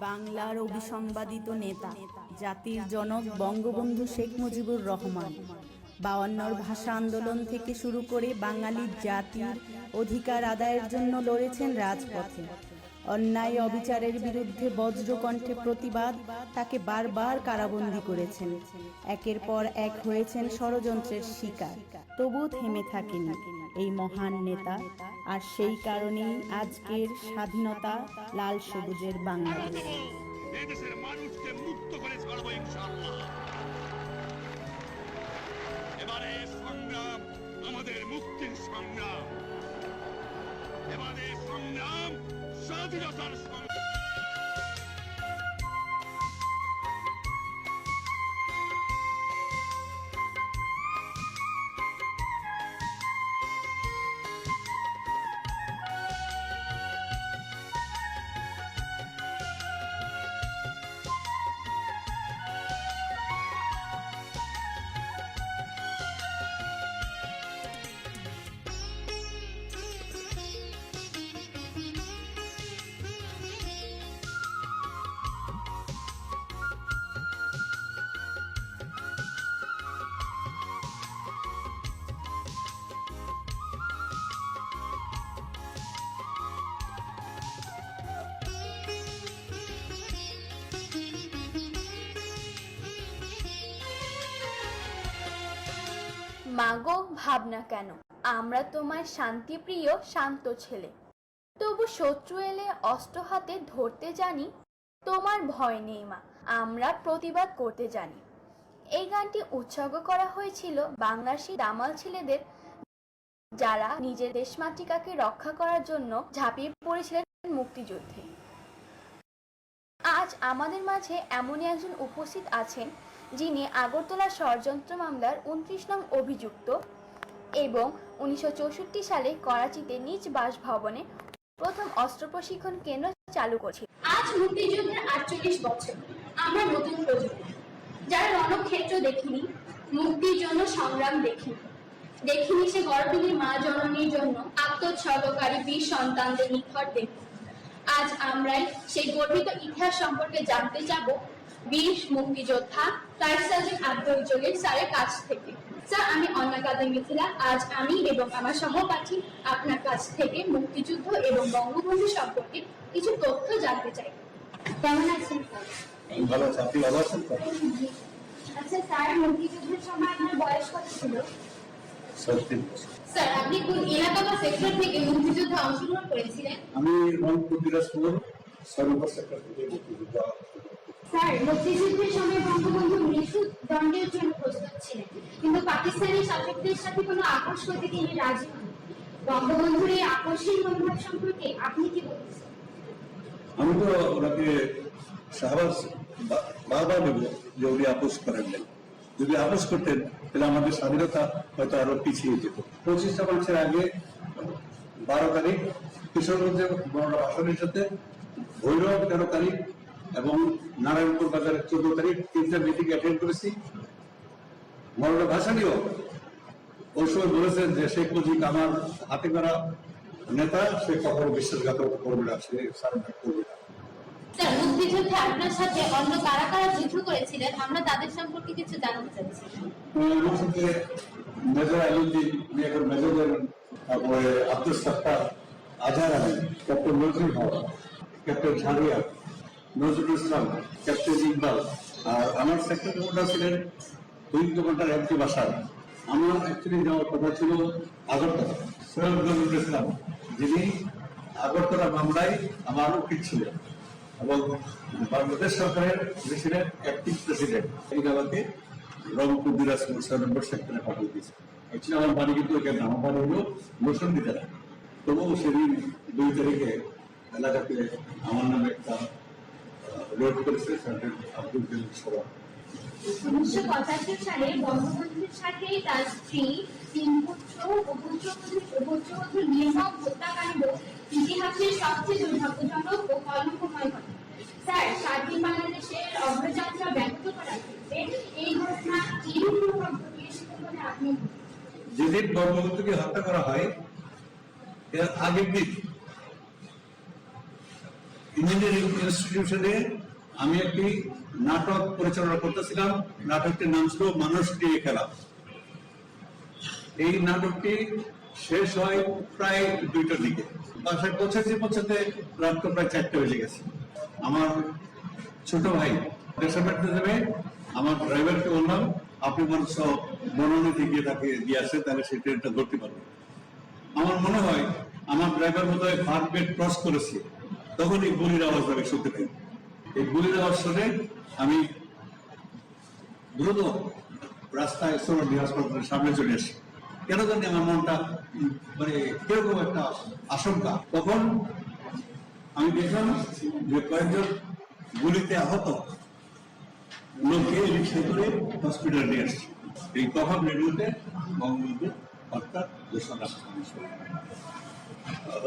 বাংলার অবিসংবাদিত নেতা, জাতির জনক বঙ্গবন্ধু শেখ মুজিবুর রহমান 52 ভাষা আন্দোলন থেকে শুরু করে বাঙালির জাতির অধিকার আদায়ের জন্য লড়েছেন রাজপথে। অন্যায় অবিচারের বিরুদ্ধে বজ্রকণ্ঠে প্রতিবাদ তাকে বারবার কারাবন্দী করেছেন। একের পর এক হয়েছেন ষড়যন্ত্রের শিকার, তবুও থেমে থাকেনি এই মহান নেতা। আর সেই কারণেই আজকের স্বাধীনতা লাল সবুজের বাংলাদেশ। এদেশের মানুষকে মুক্ত করে ছাড়বো ইনশাআল্লাহ। এবারে সংগ্রাম আমাদের মুক্তির সংগ্রাম, এবারে সংগ্রাম স্বাধীনতার সংগ্রাম। মাগো ভাবনা কেন, আমরা তোমার শান্তিপ্রিয় শান্ত ছেলে, তবু শত্রু এলে অস্ত্র হাতে ধরতে জানি। তোমার ভয় নেই মা, আমরা প্রতিবাদ করতে জানি। এই গানটি উৎসর্গ করা হয়েছিল বাংলার সেই দামাল ছেলেদের, যারা নিজের দেশমাতৃকাকে রক্ষা করার জন্য ঝাঁপিয়ে পড়েছিলেন মুক্তিযুদ্ধে। আজ আমাদের মাঝে এমনই একজন উপস্থিত আছেন, যিনি আগরতলা ষড়যন্ত্র মামলার 29 নং অভিযুক্ত এবং 1964 সালে করাচিতে নিজ বাসভবনে প্রথম অস্ত্র প্রশিক্ষণ কেন্দ্র চালু করেছিল। আজ মুক্তিযুদ্ধের 48 বছর, আমরা নতুন প্রজন্ম, যারা রণক্ষেত্র দেখিনি, মুক্তির জন্য সংগ্রাম দেখিনি সে গর্ভিণী মা জননীর জন্য আত্মোৎসর্গকারী বীর সন্তানদের নিখর দেখ। আজ আমরাই সেই গর্বিত ইতিহাস সম্পর্কে জানতে যাব বীর মুক্তিযোদ্ধা কায়সারুল আব্দুল জলিল স্যারের কাছ থেকে। স্যার, আমি অন্য কাদের মিথিলা, আজ আমি এবং আমার সহপাঠী আপনার কাছ থেকে মুক্তিযুদ্ধ এবং বঙ্গবন্ধু সম্পর্কে কিছু তথ্য জানতে চাই। কেমন আছেন স্যার? ভালো আছি, আপনি ভালো আছেন? আচ্ছা স্যার, মুক্তিযুদ্ধের সময় আপনার বয়স কত ছিল? 37 বছর। স্যার, আপনি কোন এলাকা বা সেক্টর থেকে মুক্তিযুদ্ধে অংশগ্রহণ করেছিলেন? আমি রংপুর দিনাজপুর 6 নম্বর সেক্টর থেকে মুক্তিযুদ্ধ। স্যার, মুক্তিযুদ্ধের সময় বঙ্গবন্ধু মৃত্যু দণ্ডের জন্য প্রস্তুত ছিলেন, কিন্তু পাকিস্তানি শাসকদের সাথে কোনো আপোষ করতে তিনি রাজি হন। বঙ্গবন্ধুর এই আপোষের মনোভাব সম্পর্কে আপনি কি বলছেন? আমি তো ওনাকে শাহবাজ বারবার দেব যে উনি আপোষ করেন নাই। যদি আপোষ করতেন তাহলে আমাদের স্বাধীনতা হয়তো আরো পিছিয়ে যেত। 25 মার্চের আগে 12 তারিখ কিশোরগঞ্জে বড় ভাষণের সাথে, ভৈরব 13 তারিখ এবং নারায়ণপুর বাজারে 14 তারিখ 3টা মিটিং অ্যাটেন্ড করেছি। মরণের ভাষণেও ওই সময় বলেছেন যে শেখ মুজিব আমার হাতে করা নেতা, সে কখনো বিশ্বাসঘাতক করবে না, সে সারেন্ডার করবে না। স্যার, মুক্তিযুদ্ধে আপনার সাথে অন্য কারা কারা যুদ্ধ করেছিলেন, আমরা তাদের সম্পর্কে কিছু জানতে চাচ্ছি। আমার সাথে মেজর আইয়ুদ্দিন, মেজর মেজর, তারপরে আব্দুল সত্তার, আজহার আলী, ক্যাপ্টেন নজরুল হক, ক্যাপ্টেন ঝাড়িয়া, নজরুল ইসলাম, ক্যাপ্টেন ইকবাল। আর আমার সেক্রেটারি কমান্ডার ছিলেন দুই কমান্ডার এমপি বাসার। আমার অ্যাকচুয়ালি যাওয়ার কথা ছিল আগরতলা, সৈয়দ নজরুল ইসলাম, যিনি আগরতলা মামলায় আমার উকিল ছিলেন এবং বাংলাদেশ সরকারের ছিলেন অ্যাক্টিভ প্রেসিডেন্ট। এই আমাকে রংপুর দিনাজপুর 6 নম্বর সেক্টরে পাঠিয়ে দিয়েছে। অ্যাকচুয়ালি আমার বাড়ি কিন্তু এখানে, আমার বাড়ি হলো মোশন দিতে না। তবুও সেদিন 2 তারিখে এলাকাতে আমার নামে একটা রোড করেছে আব্দুল জলিল সভা। 1975 সালে বঙ্গবন্ধুর সাথে তার স্ত্রী, 3 পুত্র ও পুত্রবধূর নির্মম হত্যাকাণ্ড ইতিহাসের সবচেয়ে দুর্ভাগ্যজনক ও কলঙ্কময় ঘটনা। স্যার, স্বাধীন বাংলাদেশের অগ্রযাত্রা ব্যাহত করার ক্ষেত্রে এই ঘটনা কিরূপ প্রভাব ঘটিয়েছিল বলে আপনি? যেদিন বঙ্গবন্ধুকে হত্যা করা হয় এর আগের দিন ইঞ্জিনিয়ারিং ইনস্টিটিউশনে আমি একটি নাটক পরিচালনা করতেছিলাম। নাটকটির নাম ছিল মানুষ দিয়ে খেলা। এই নাটকটি শেষ হয় প্রায় 2টার দিকে। বাসায় পৌঁছাতে রাত প্রায় 4টে বেজে গেছে। আমার ছোট ভাই দেশের বাড়িতে যাবে, আমার ড্রাইভারকে বললাম আপনি বরঞ্চ বনানীতে গিয়ে তাকে দিয়ে আসে, তাহলে সেই ট্রেনটা ধরতে পারবে। আমার মনে হয় আমার ড্রাইভার বোধ হয় ফার্মগেট ক্রস করেছে, তখন এই গুলির আওয়াজ আমি শুনতে পাই। এই গুলির আওয়াজ শুনে আমি দ্রুত রাস্তায় সোনালী হাসপাতালের সামনে চলে আসি। কেন জানি আমার মনটা মানে কিরকম একটা আশঙ্কা। তখন আমি দেখলাম যে কয়েকজন গুলিতে আহত লোককে রিক্সায় করে হসপিটাল নিয়ে আসছে। এই তখন রেডিওতে বঙ্গবন্ধু অর্থাৎ ঘোষণা।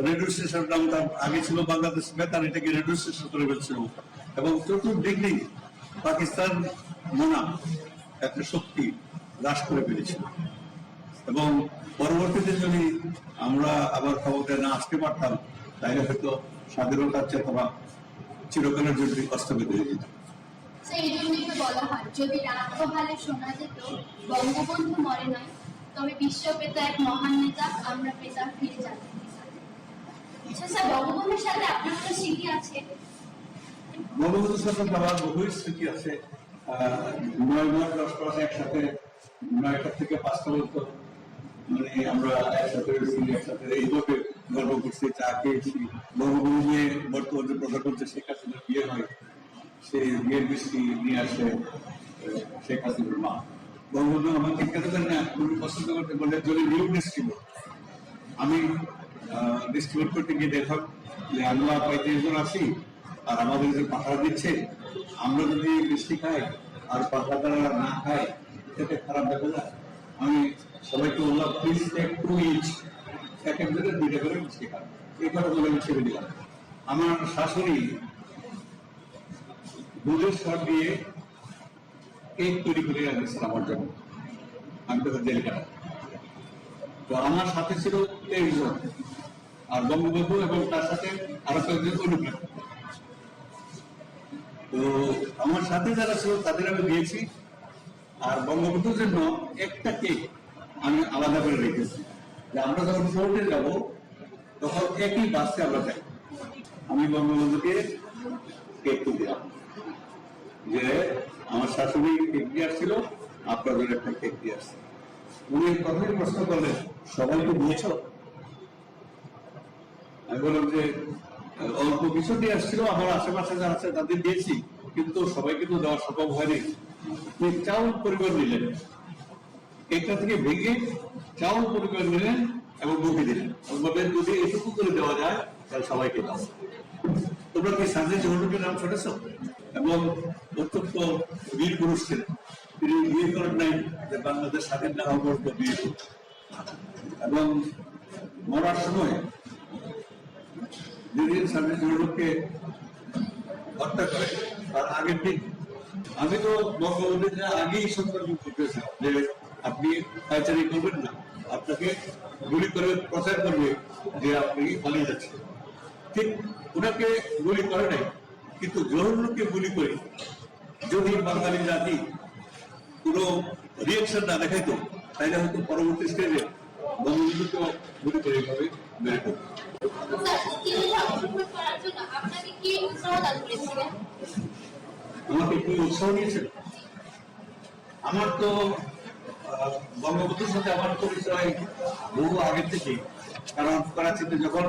রেডিও স্টেশনের নাম তার আগে ছিল বাংলাদেশ বেতার, এটাকে রেডিও স্টেশন করে ফেলছিল। এবং চতুর্দিকে পাকিস্তান মোনা একটা শক্তি হ্রাস করে ফেলেছিল। এবং পরবর্তীতে যদি আমরা আবার ক্ষমতায় না আসতে পারতাম, তাহলে হয়তো স্বাধীনতার চেতনা চিরকালের জন্য স্থগিত হয়ে যেত। এই জন্যই তো বলা হয়, যদি রাত পোহালে শোনা যেত বঙ্গবন্ধু মরে নাই, তবে বিশ্ব পেত এক মহান নেতা, আমরা পেতাম ফিরে যাবো। আচ্ছা স্যার, বঙ্গবন্ধুর সাথে আপনার কোনো স্মৃতি আছে? বঙ্গবন্ধুর সাথে আমার বহুই স্মৃতি আছে। 9 মাস 10 মাস একসাথে 9টা থেকে 5টা পর্যন্ত মানে আমরা একসাথে এইভাবে গল্প করছি, চা খেয়েছি। বঙ্গবন্ধু নিয়ে বর্তমানে প্রধানমন্ত্রী শেখ হাসিনার বিয়ে হয়, সেই বিয়ের মিষ্টি নিয়ে আসে শেখ হাসিনার মা। বঙ্গবন্ধু আমাকে কেন জানি না খুবই পছন্দ করতে বলে যদি নিউ ডিস্ট্রিবিউট। আমি ডিস্ট্রিবিউট করতে গিয়ে দেখলাম যে আমরা 35 জন আছি, আর আমাদের যে পাঠা দিচ্ছে, আমরা যদি মিষ্টি খাই আর পাঠাটা না খাই, এটা খারাপ দেখা যায়। আমি সবাইকে বললাম প্লিজ টেক 2 ইচ, এক একজনের 2টা করে মিষ্টি খান। এই কথা বলে আমি ছেড়ে দিলাম। আমার শাশুড়ি দুধের সর দিয়ে কেক তৈরি করে রাখছিলাম আমার জন্য, আমি তখন জেল কাটা। তো আমার সাথে ছিল 23 জন, আর বঙ্গবন্ধু এবং তার সাথে আরো কয়েকজন অনুপ্রেরণা। তো আমার সাথে যারা ছিল তাদের আমি দিয়েছি, আর বঙ্গবন্ধুর জন্য একটা কেক আমি আলাদা করে রেখেছি, যে আমরা যখন ফ্লোটে যাব তখন একই বাসে আমরা যাই। আমি বঙ্গবন্ধুকে কেক দিলাম যে আমার শাশুড়ি কেক দিয়ে আসছিল, আপনাদের একটা কেক দিয়ে আসছে। উনি প্রথমে প্রশ্ন করলেন সবাইকে দিয়েছ? আমি বললাম যে অল্প কিছু দিয়ে আসছিল, আমার আশেপাশে যারা আছে তাদের দিয়েছি, কিন্তু সবাইকে তো দেওয়া সম্ভব হয়নি। চাউল পরিবার নিলেন, কেকটা থেকে ভেঙে চাউল পরিবার নিলেন এবং মুখে দিলেন, বললেন যদি এটুকু করে দেওয়া যায় তাহলে সবাইকে দাও। তোমরা কি সার্জেন্ট জহরুলের নাম শুনেছ? এবং অত্যন্ত বীর পুরুষ ছিলেন। তিনি বিয়ে করেন নাই যে বাংলাদেশ স্বাধীন না হওয়া পর্যন্ত বিয়ে করতেন। এবং মরার সময় যেদিন সার্জেন্ট জহরুলকে হত্যা করে তার আগের দিন আমি তো বঙ্গবন্ধুর আগেই সতর্ক করতেছিলাম যে আপনি পাইচারি করবেন না, আপনাকে গুলি করে প্রচার করবে যে আপনি পালিয়ে যাচ্ছেন। ঠিক ওনাকে গুলি করে নাই, কিন্তু জহরুলকে গুলি করে যদি বাঙালি জাতি কোনো রিয়েকশন না দেখাইতো, তাইলে হয়তো পরবর্তী স্টেজে বঙ্গবন্ধুকে গুলি করে এভাবে মেরে ফেলতো। আমাকে কি উৎসাহ দিয়েছিল? আমার তো বঙ্গবন্ধুর সাথে আমার পরিচয় বহু আগের থেকে, কারণ করাচিতে যখন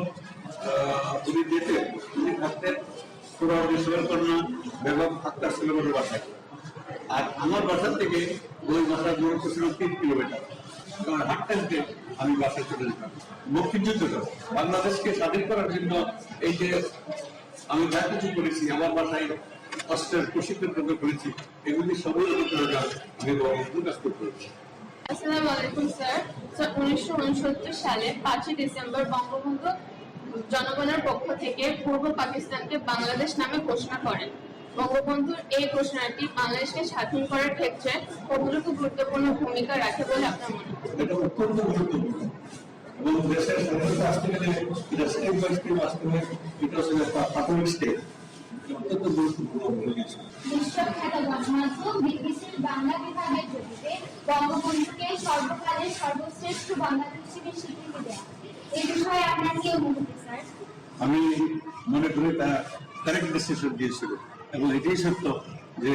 উনি যেতেন, উনি থাকতেন কন্যা বেগম আক্তার সুলেমানের বাসায়, আর আমার বাসার থেকে ওই বাসার দূরত্ব ছিল 3 কিলোমিটার। কারণ হাঁটতে হাঁটতে আমি বাসায় চলে যেতাম। মুক্তিযুদ্ধ বাংলাদেশকে স্বাধীন করার জন্য এই যে আমি যা কিছু করেছি, আমার বাসায় অস্ত্রের প্রশিক্ষণ কেন্দ্র করেছি, এগুলি সবই আমি বঙ্গবন্ধুর কাছ থেকে করেছি। আসসালামু আলাইকুম স্যার। 1969 সালে 5 ডিসেম্বর বঙ্গবন্ধু জনগণের পক্ষ থেকে পূর্ব পাকিস্তানকে বাংলাদেশ নামে ঘোষণা করেন। বঙ্গবন্ধুর এই ঘোষণাটি বাংলাদেশকে স্বাধীন করার ক্ষেত্রে কতটুকু গুরুত্বপূর্ণ ভূমিকা রাখে বলে আপনার মনে হয়? এটা অত্যন্ত গুরুত্বপূর্ণ, এবং দেশের স্বাধীনতা আসতে গেলে এটা স্টেপ বাই স্টেপ আসতে হবে। এটা হচ্ছে প্রাথমিক স্টেপ। অত্যন্ত গুরুত্বপূর্ণ হয়ে গেছে। বিশ্বখ্যাত গণমাধ্যম বিবিসির বাংলা বিভাগের জরিপে বঙ্গবন্ধুকে সর্বকালের সর্বশ্রেষ্ঠ বাঙালি হিসেবে স্বীকৃতি দেয়া। এই বিষয়ে আপনার কি অনুভূতি স্যার? আমি মনে করি তারা কারেক্ট ডিসিশন দিয়েছিল এবং এটাই সত্য যে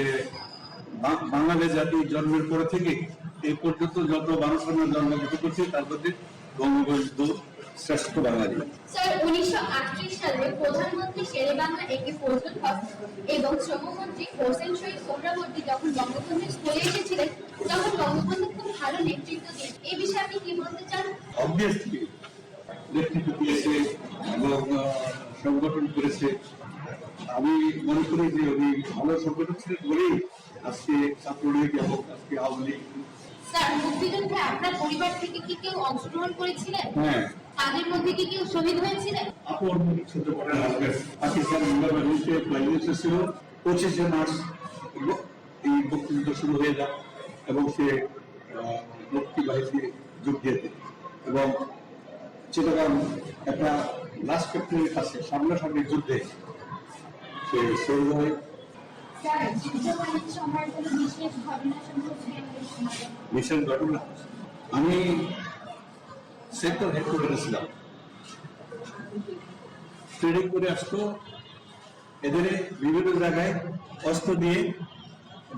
বাঙালি জাতি জন্মের পরে থেকে এই পর্যন্ত যত মানুষ আমরা জন্মগ্রহণ করছি তার মধ্যে বঙ্গবন্ধু শ্রেষ্ঠ বাঙালি। স্যার 1938 সালে প্রধানমন্ত্রী শেরে বাংলা একে ফজলুল হক এবং শ্রমমন্ত্রী হোসেন শহীদ সোহরাওয়ার্দী যখন বঙ্গবন্ধুর স্থলে এসেছিলেন তখন বঙ্গবন্ধু খুব ভালো নেতৃত্ব দিয়েছেন। এই বিষয়ে আপনি কি বলতে চান? অবভিয়াসলি নেতৃত্ব দিয়েছে এবং সংগঠন করেছে। আমি মনে করি যে উনি ভালো সংগঠন ছিলেন বলেই আজকে ছাত্রলীগ এবং আজকে আওয়ামী লীগ। স্যার মুক্তিযুদ্ধে আপনার পরিবার থেকে কি কেউ অংশগ্রহণ করেছিলেন? হ্যাঁ, তাদের মধ্যে কি কেউ শহীদ হয়েছিলেন? আপন ছোট করে আসবেন পাকিস্তান বাংলাদেশে প্লাইনিস ছিল 25 মার্চ এই মুক্তিযুদ্ধ শুরু হয়ে যায় এবং সে মুক্তি বাহিনীতে যোগ দিয়েছে এবং চিটাগাং একটা লাস্ট ক্যাপ্টেনের কাছে সামনাসামনি যুদ্ধে সে শহীদ হয়। স্যার যুদ্ধকালীন সময়ের কোনো বিশেষ ঘটনা সম্পর্কে আমাদের শোনাবেন? মিশন ঘটনা আমি সেক্টর হেডকোয়ার্টারে ছিলাম, ট্রেনিং করে আসতো, এদের বিভিন্ন জায়গায় অস্ত্র দিয়ে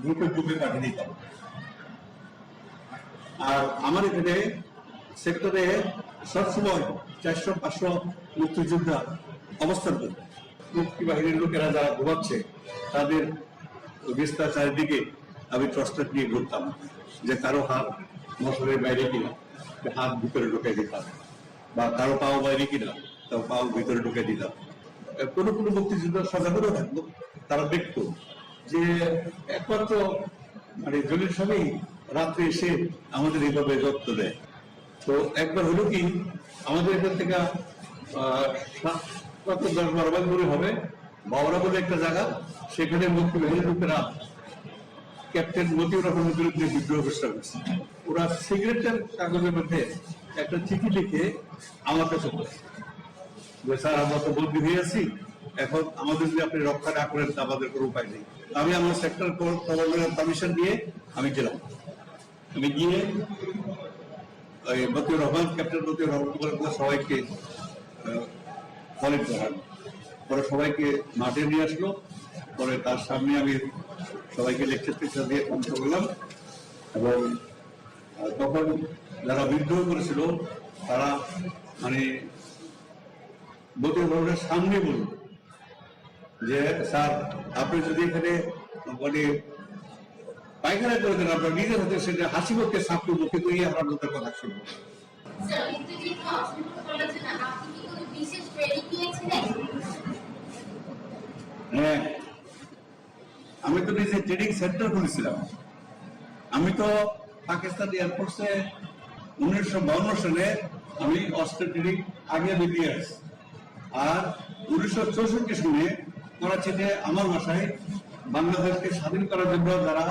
গ্রুপে গ্রুপে পাঠিয়ে দিতাম। আর আমার এখানে সেক্টরে সবসময় 400-500 মুক্তিযোদ্ধা অবস্থান করত। মুক্তি বাহিনীর লোকেরা যারা ঘুমাচ্ছে তাদের বিস্তার চারিদিকে আমি টর্চলাইট নিয়ে ঘুরতাম যে কারো হাত মশলের বাইরে কিনা হাত ভিতরে ঢুকাই দিতাম, বা কারো পাও বাইরে কিনা তাও পাও ভিতরে ঢুকাই দিতাম। কোনো কোনো মুক্তিযুদ্ধ সজাগও থাকতো, তারা দেখতো যে একমাত্র মানে জলির সবই রাত্রে এসে আমাদের এইভাবে যত্ন দেয়। তো একবার হলো কি আমাদের এখান থেকে 10-12 মাইল দূরে হবে বাবরা বলে একটা জায়গা, সেখানে মুক্তি বাহিনীর লোকেরা ক্যাপ্টেন মতিউর রহমানের বিরুদ্ধে বিদ্রোহ ঘোষণা করছে। ওরা সিগারেটের কাগজের মধ্যে একটা চিঠি লিখে আমার কাছে বলেছে যে স্যার আমরা তো বন্দী হয়ে আছি, এখন আমাদের যদি আপনি রক্ষা না করেন তা আমাদের কোনো উপায় নেই। আমি আমার সেক্টর কমান্ডারের পারমিশন দিয়ে আমি গেলাম। আমি গিয়ে মতিউর রহমান, ক্যাপ্টেন মতিউর রহমান সবাইকে কলেজ করানো, পরে সবাইকে মাঠে নিয়ে আসলো। পরে তার সামনে আমি সবাইকে লেকচার টেকচার দিয়ে কণ্ঠ করলাম এবং তখন যারা বিদ্রোহ করেছিল তারা মানে মতিউর রহমানের সামনে বলল যে স্যার আপনি যদি এখানে মানে পায়খানা করে দেন আপনার নিজের হাতে সেটা হাসি মুখে সাপকে মুখে করিয়ে আমরা আপনাদের কথা শুনবো। স্যার মুক্তিযুদ্ধে অংশগ্রহণ করার জন্য আপনি কি কোনো বিশেষ ট্রেনিং নিয়েছিলেন? হ্যাঁ, আমি তো নিজে ট্রেনিং সেন্টার খুলেছিলাম। আমি তো পাকিস্তান এয়ারফোর্সে 1952 সালে আমি অস্ত্র ট্রেনিং আগে বেরিয়ে আসি। আর 1964 সালে করাচিতে আমার বাসায় বাংলাদেশকে স্বাধীন করার জন্য যারা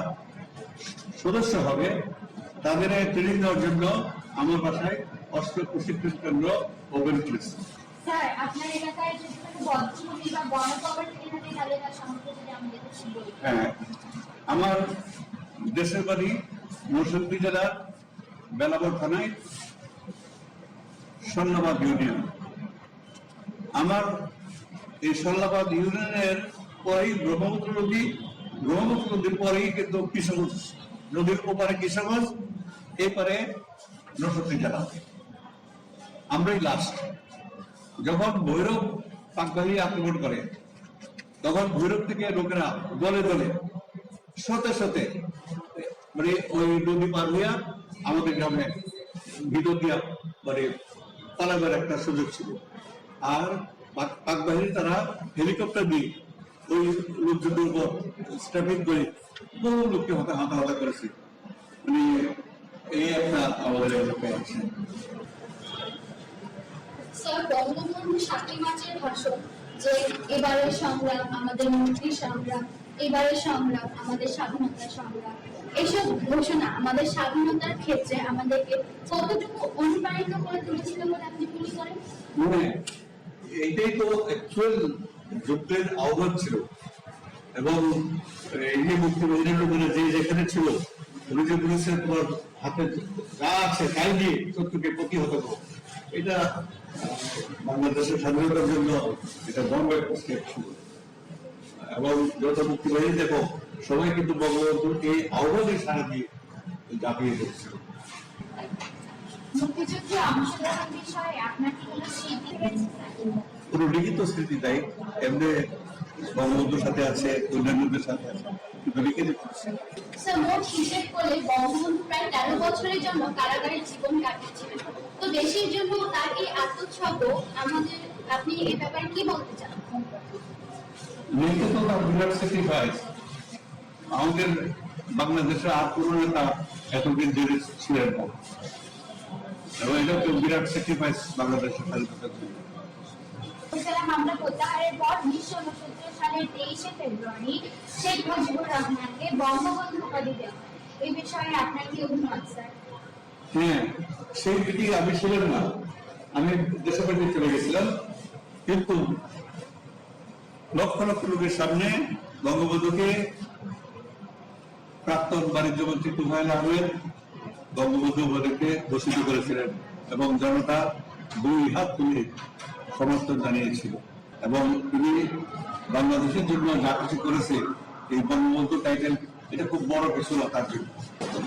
সদস্য হবে তাদের ট্রেনিং দেওয়ার জন্য আমার বাসায় অস্ত্র প্রশিক্ষণ কেন্দ্র ওপেন করেছে। স্যার আপনার এলাকায় যদি কোনো বদ্ধভূমি বা বনকবর থেকে থাকে তাহলে তার সম্পর্কে যদি আমাদের কিছু বলবেন? হ্যাঁ, আমার দেশের বাড়ি মুর্শিদাবাদ জেলার বেলাবর থানায় সল্লাবাদ ইউনিয়ন। আমার এই সল্লাবাদ ইউনিয়নের পরেই ব্রহ্মপুত্র নদী, ব্রহ্মপুত্র নদীর পরেই কিন্তু কিশোরগঞ্জ নদীর ওপারে কিশোরগঞ্জ, এপারে নরসিংদী জেলা। আমরাই লাস্ট। যখন ভৈরব পাকবাহিনী আক্রমণ করে তখন ভৈরব থেকে লোকেরা দলে দলে শতে শতে মানে ওই নদী পার হইয়া আমাদের গ্রামে ভিতর দিয়া মানে পালাবার একটা সুযোগ ছিল। আর পাকবাহিনী তারা হেলিকপ্টার দিয়ে ওই লোকজনের উপর স্ট্যাপিং করে বহু লোককে হতা করেছে। মানে এই একটা আমাদের এলাকায় আছে। স্যার বঙ্গবন্ধু 7 মার্চের ভাষণ যে এবারের সংগ্রাম আমাদের মুক্তির সংগ্রাম, এবারের সংগ্রাম আমাদের স্বাধীনতার সংগ্রাম, এইসব ঘোষণা আমাদের স্বাধীনতার ক্ষেত্রে আমাদেরকে কতটুকু অনুপ্রাণিত করে তুলেছিল বলে আপনি মনে করেন? মানে এইটাই তো অ্যাকচুয়াল যুদ্ধের আহ্বান ছিল এবং এই যে মুক্তিবাহিনীর লোকেরা যে যেখানে ছিল উনি যে বলেছেন তোমার হাতে যা আছে তাই দিয়ে শত্রুকে প্রতিহত করো, এটা বাংলাদেশের স্বাধীনতার জন্য এটা গর্বের স্টেপ ছিল। এবং যত মুক্তিবাহিনী দেখো সবাই কিন্তু বঙ্গবন্ধুর এই আহ্বানে সাড়া দিয়ে ঝাঁপিয়ে পড়ছিল। মুক্তিযুদ্ধে অংশগ্রহণ বিষয়ে আপনার কি কোনো স্মৃতি রয়েছে? কোনো লিখিত স্মৃতি তাই এমনি বঙ্গবন্ধুর সাথে আছে, অন্যান্যদের সাথে আছে, কিন্তু লিখে দিচ্ছে। স্যার, মোট হিসেব করলে বঙ্গবন্ধু প্রায় 13 বছরের জন্য কারাগারে জীবন কাটিয়েছিলেন। তো দেশের জন্য তার এই আত্মোৎসর্গ আমাদের, আপনি এ ব্যাপারে কি বলতে চান? লিখে তো তার বিরাট স্যাক্রিফাইস। আমাদের বাংলাদেশের আর কোনো নেতা এতদিন জেলে ছিলেন না, এবং এটা তো বিরাট স্যাক্রিফাইস বাংলাদেশের স্বাধীনতার জন্য। হামলা প্রত্যাহারের পর 1969 সালের 23শে ফেব্রুয়ারি শেখ মুজিবুর রহমানকে বঙ্গবন্ধু উপাধি দেওয়া হয়। এই বিষয়ে আপনার কি অভিমত স্যার? হ্যাঁ, সেই মিটিং আমি ছিলাম না, আমি দেশের বাড়িতে চলে গেছিলাম, কিন্তু লক্ষ লক্ষ লোকের সামনে বঙ্গবন্ধুকে প্রাক্তন বাণিজ্য মন্ত্রী তুফাইল আহমেদ বঙ্গবন্ধু উপাধিকে ঘোষিত করেছিলেন এবং জনতা 2 হাত তুলে সমর্থন জানিয়েছিল। এবং তিনি বাংলাদেশের জন্য যা কিছু করেছে, এই বঙ্গবন্ধু টাইটেল এটা খুব বড় কিছু না তার জন্য।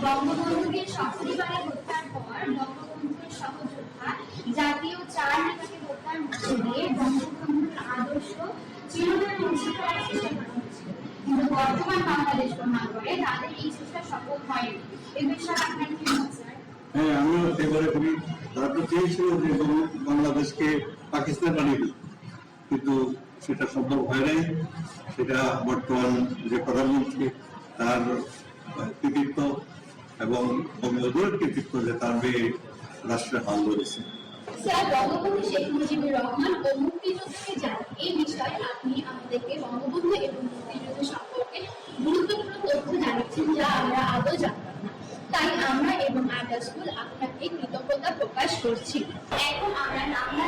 বঙ্গবন্ধুকে সপরিবারে হত্যার পর বঙ্গবন্ধুর সহযোদ্ধা জাতীয় 4 নেতাকে হত্যার মধ্য দিয়ে বঙ্গবন্ধুর আদর্শ চিরতরে মুছে ফেলার চেষ্টা করা হয়েছিল। কিন্তু বর্তমান বাংলাদেশ প্রমাণ করে তাদের এই চেষ্টা সফল হয়নি। এ বিষয়ে আপনার কি মত স্যার? হ্যাঁ, আমিও এবারে করি, তারা তো চেয়েছিল যে বাংলাদেশকে পাকিস্তান বানিয়ে দিল, কিন্তু সেটা সম্ভব হয় নাই। সেটা বর্তমান যে প্রধানমন্ত্রী তার কৃতিত্ব এবং বঙ্গবন্ধুর কৃতিত্ব যে তার মেয়ে রাষ্ট্রে হাল ধরেছে। স্যার, বঙ্গবন্ধু শেখ মুজিবুর রহমান ও মুক্তিযুদ্ধকে জান, এই বিষয়ে আপনি আমাদেরকে বঙ্গবন্ধু এবং মুক্তিযুদ্ধ সম্পর্কে গুরুত্বপূর্ণ তথ্য জানিয়েছেন যা আমরা আদৌ জানতাম না। তাই আমরা এবং আড্ডা স্কুল আপনাকে কৃতজ্ঞতা প্রকাশ করছি। এখন আমরা নামনা